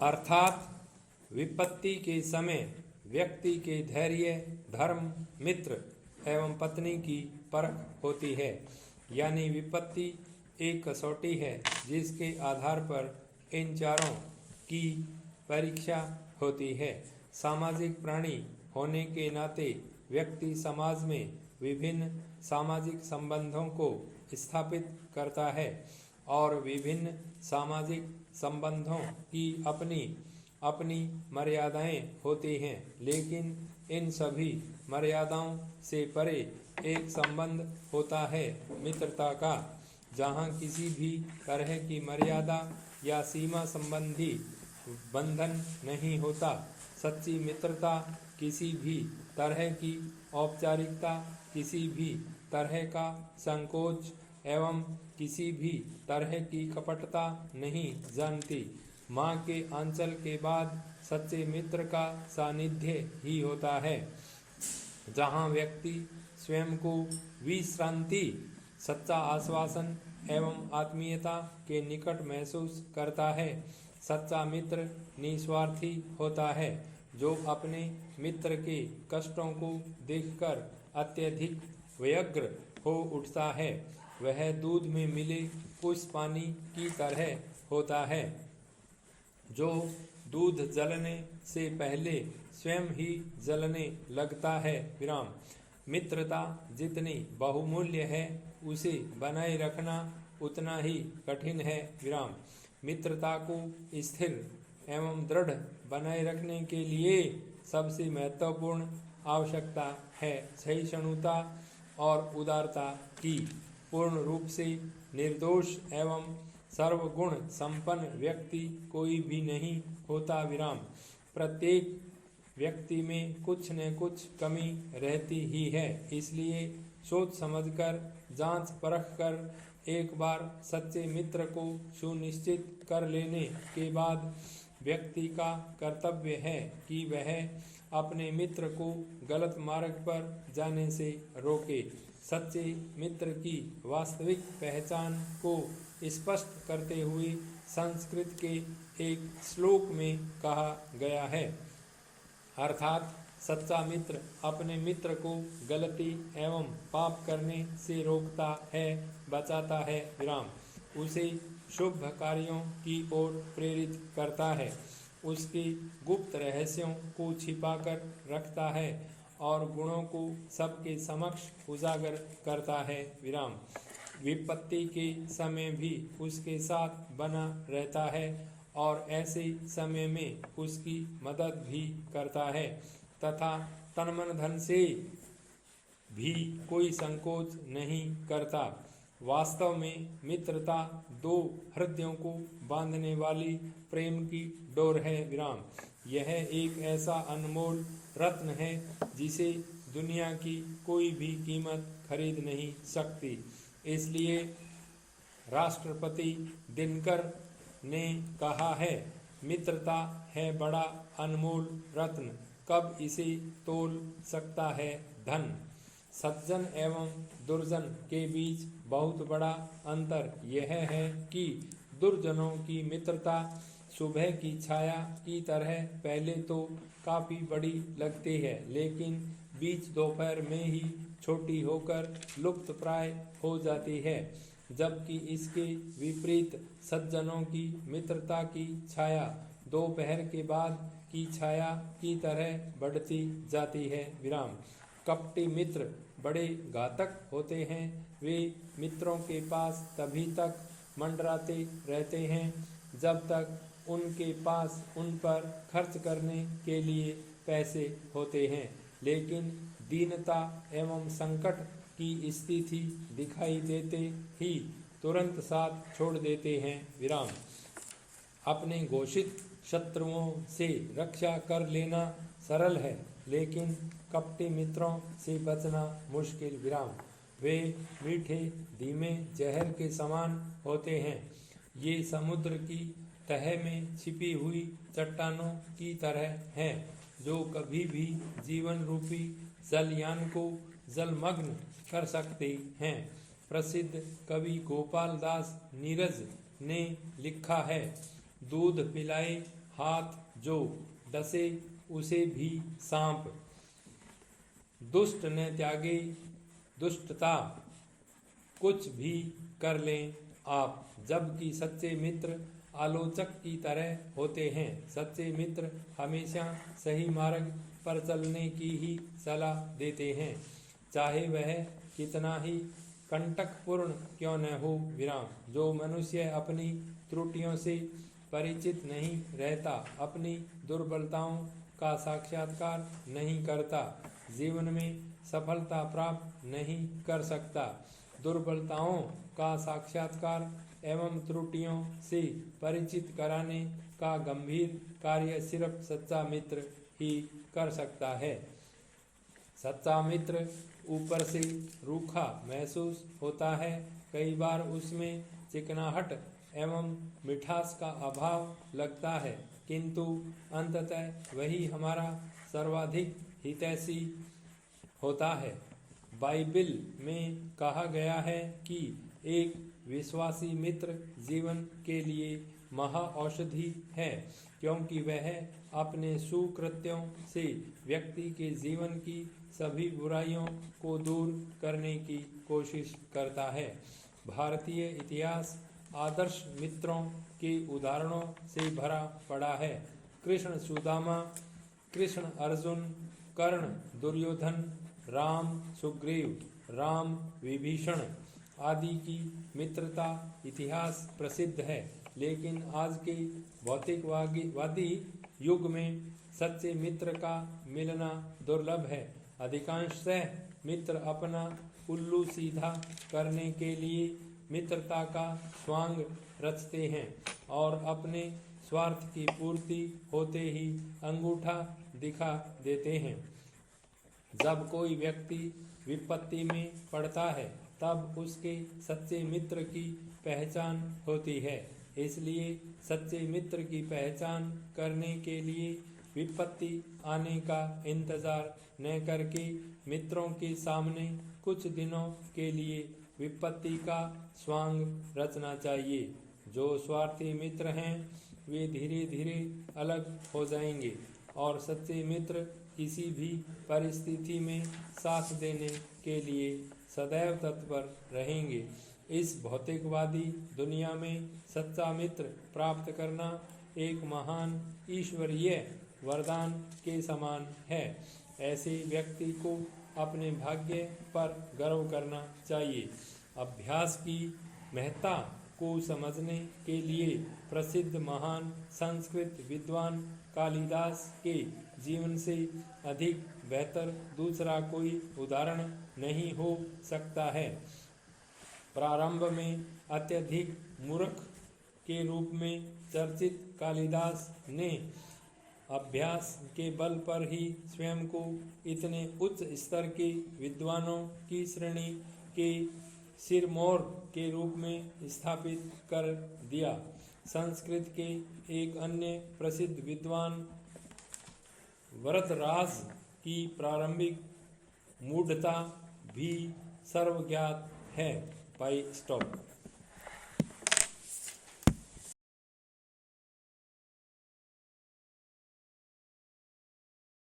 अर्थात विपत्ति के समय व्यक्ति के धैर्य, धर्म, मित्र एवं पत्नी की परख होती है। यानी विपत्ति एक कसौटी है जिसके आधार पर इन चारों की परीक्षा होती है। सामाजिक प्राणी होने के नाते व्यक्ति समाज में विभिन्न सामाजिक संबंधों को स्थापित करता है और विभिन्न सामाजिक संबंधों की अपनी अपनी मर्यादाएं होती हैं, लेकिन इन सभी मर्यादाओं से परे एक संबंध होता है मित्रता का, जहाँ किसी भी तरह की मर्यादा या सीमा संबंधी बंधन नहीं होता। सच्ची मित्रता किसी भी तरह की औपचारिकता, किसी भी तरह का संकोच एवं किसी भी तरह की कपटता नहीं जानती। माँ के आंचल के बाद सच्चे मित्र का सानिध्य ही होता है, जहाँ व्यक्ति स्वयं को विश्रांति, सच्चा आश्वासन एवं आत्मीयता के निकट महसूस करता है। सच्चा मित्र निस्वार्थी होता है, जो अपने मित्र के कष्टों को देखकर अत्यधिक व्यग्र हो उठता है। वह दूध में मिले उस पानी की तरह होता है जो दूध जलने से पहले स्वयं ही जलने लगता है। विराम। मित्रता जितनी बहुमूल्य है, उसे बनाए रखना उतना ही कठिन है। विराम। मित्रता को स्थिर एवं दृढ़ बनाए रखने के लिए सबसे महत्वपूर्ण आवश्यकता है सहिष्णुता और उदारता की। पूर्ण रूप से निर्दोष एवं सर्वगुण संपन्न व्यक्ति कोई भी नहीं होता। विराम। प्रत्येक व्यक्ति में कुछ न कुछ कमी रहती ही है, इसलिए सोच समझकर, जांच परख कर एक बार सच्चे मित्र को सुनिश्चित कर लेने के बाद व्यक्ति का कर्तव्य है कि वह अपने मित्र को गलत मार्ग पर जाने से रोके। सच्चे मित्र की वास्तविक पहचान को स्पष्ट करते हुए संस्कृत के एक श्लोक में कहा गया है, अर्थात सच्चा मित्र अपने मित्र को गलती एवं पाप करने से रोकता है, बचाता है। विराम। उसे शुभ कार्यों की ओर प्रेरित करता है, उसके गुप्त रहस्यों को छिपाकर रखता है और गुणों को सबके समक्ष उजागर करता है। विराम। विपत्ति के समय भी उसके साथ बना रहता है और ऐसे समय में उसकी मदद भी करता है तथा तन मन धन से भी कोई संकोच नहीं करता। वास्तव में मित्रता दो हृदयों को बांधने वाली प्रेम की डोर है। विराम। यह एक ऐसा अनमोल रत्न है जिसे दुनिया की कोई भी कीमत खरीद नहीं सकती। इसलिए राष्ट्रपति दिनकर ने कहा है, मित्रता है बड़ा अनमोल रत्न, कब इसे तोल सकता है धन। सज्जन एवं दुर्जन के बीच बहुत बड़ा अंतर यह है कि दुर्जनों की मित्रता सुबह की छाया की तरह पहले तो काफ़ी बड़ी लगती है, लेकिन बीच दोपहर में ही छोटी होकर लुप्त प्राय हो जाती है, जबकि इसके विपरीत सज्जनों की मित्रता की छाया दोपहर के बाद की छाया की तरह बढ़ती जाती है। विराम। कपटी मित्र बड़े घातक होते हैं। वे मित्रों के पास तभी तक मंडराते रहते हैं जब तक उनके पास उन पर खर्च करने के लिए पैसे होते हैं, लेकिन दीनता एवं संकट की स्थिति दिखाई देते ही तुरंत साथ छोड़ देते हैं। विराम। अपने घोषित शत्रुओं से रक्षा कर लेना सरल है, लेकिन कपटी मित्रों से बचना मुश्किल। विराम। वे मीठे धीमे जहर के समान होते हैं। ये समुद्र की तह में छिपी हुई चट्टानों की तरह हैं, जो कभी भी जीवन रूपी जलयान को जलमग्न कर सकते हैं। प्रसिद्ध कवि गोपाल दास नीरज ने लिखा है, दूध पिलाए हाथ जो डसे उसे भी सांप। दुष्ट ने त्यागे दुष्टता, कुछ भी कर लें आप। जबकि सच्चे मित्र आलोचक की तरह होते हैं। सच्चे मित्र हमेशा सही मार्ग पर चलने की ही सलाह देते हैं, चाहे वह कितना ही कंटकपूर्ण क्यों न हो। विराम। जो मनुष्य अपनी त्रुटियों से परिचित नहीं रहता, अपनी दुर्बलताओं का साक्षात्कार नहीं करता, जीवन में सफलता प्राप्त नहीं कर सकता। दुर्बलताओं का साक्षात्कार एवं त्रुटियों से परिचित कराने का गंभीर कार्य सिर्फ सच्चा मित्र ही कर सकता है। सच्चा मित्र ऊपर से रूखा महसूस होता है, कई बार उसमें चिकनाहट एवं मिठास का अभाव लगता है, किंतु अंततः वही हमारा सर्वाधिक हितैषी होता है। बाइबिल में कहा गया है कि एक विश्वासी मित्र जीवन के लिए महाऔषधि है, क्योंकि वह अपने सुकृत्यों से व्यक्ति के जीवन की सभी बुराइयों को दूर करने की कोशिश करता है। भारतीय इतिहास आदर्श मित्रों के उदाहरणों से भरा पड़ा है। कृष्ण सुदामा, कृष्ण अर्जुन, कर्ण दुर्योधन, राम सुग्रीव, राम विभीषण आदि की मित्रता इतिहास प्रसिद्ध है। लेकिन आज के भौतिकवादी युग में सच्चे मित्र का मिलना दुर्लभ है। अधिकांशतः मित्र अपना उल्लू सीधा करने के लिए मित्रता का स्वांग रचते हैं और अपने स्वार्थ की पूर्ति होते ही अंगूठा दिखा देते हैं। जब कोई व्यक्ति विपत्ति में पड़ता है, तब उसके सच्चे मित्र की पहचान होती है। इसलिए सच्चे मित्र की पहचान करने के लिए विपत्ति आने का इंतजार न करके मित्रों के सामने कुछ दिनों के लिए विपत्ति का स्वांग रचना चाहिए। जो स्वार्थी मित्र हैं, वे धीरे धीरे अलग हो जाएंगे और सच्चे मित्र किसी भी परिस्थिति में साथ देने के लिए सदैव तत्पर रहेंगे। इस भौतिकवादी दुनिया में सच्चा मित्र प्राप्त करना एक महान ईश्वरीय वरदान के समान है। ऐसे व्यक्ति को अपने भाग्य पर गर्व करना चाहिए। अभ्यास की महत्ता को समझने के लिए प्रसिद्ध महान संस्कृत विद्वान कालिदास के जीवन से अधिक बेहतर दूसरा कोई उदाहरण नहीं हो सकता है। प्रारंभ में अत्यधिक मूर्ख के रूप में चर्चित कालिदास ने अभ्यास के बल पर ही स्वयं को इतने उच्च स्तर के विद्वानों की श्रेणी के सिरमौर के रूप में स्थापित कर दिया। संस्कृत के एक अन्य प्रसिद्ध विद्वान वरदराज की प्रारंभिक मूढ़ता भी सर्वज्ञात है। स्टॉप।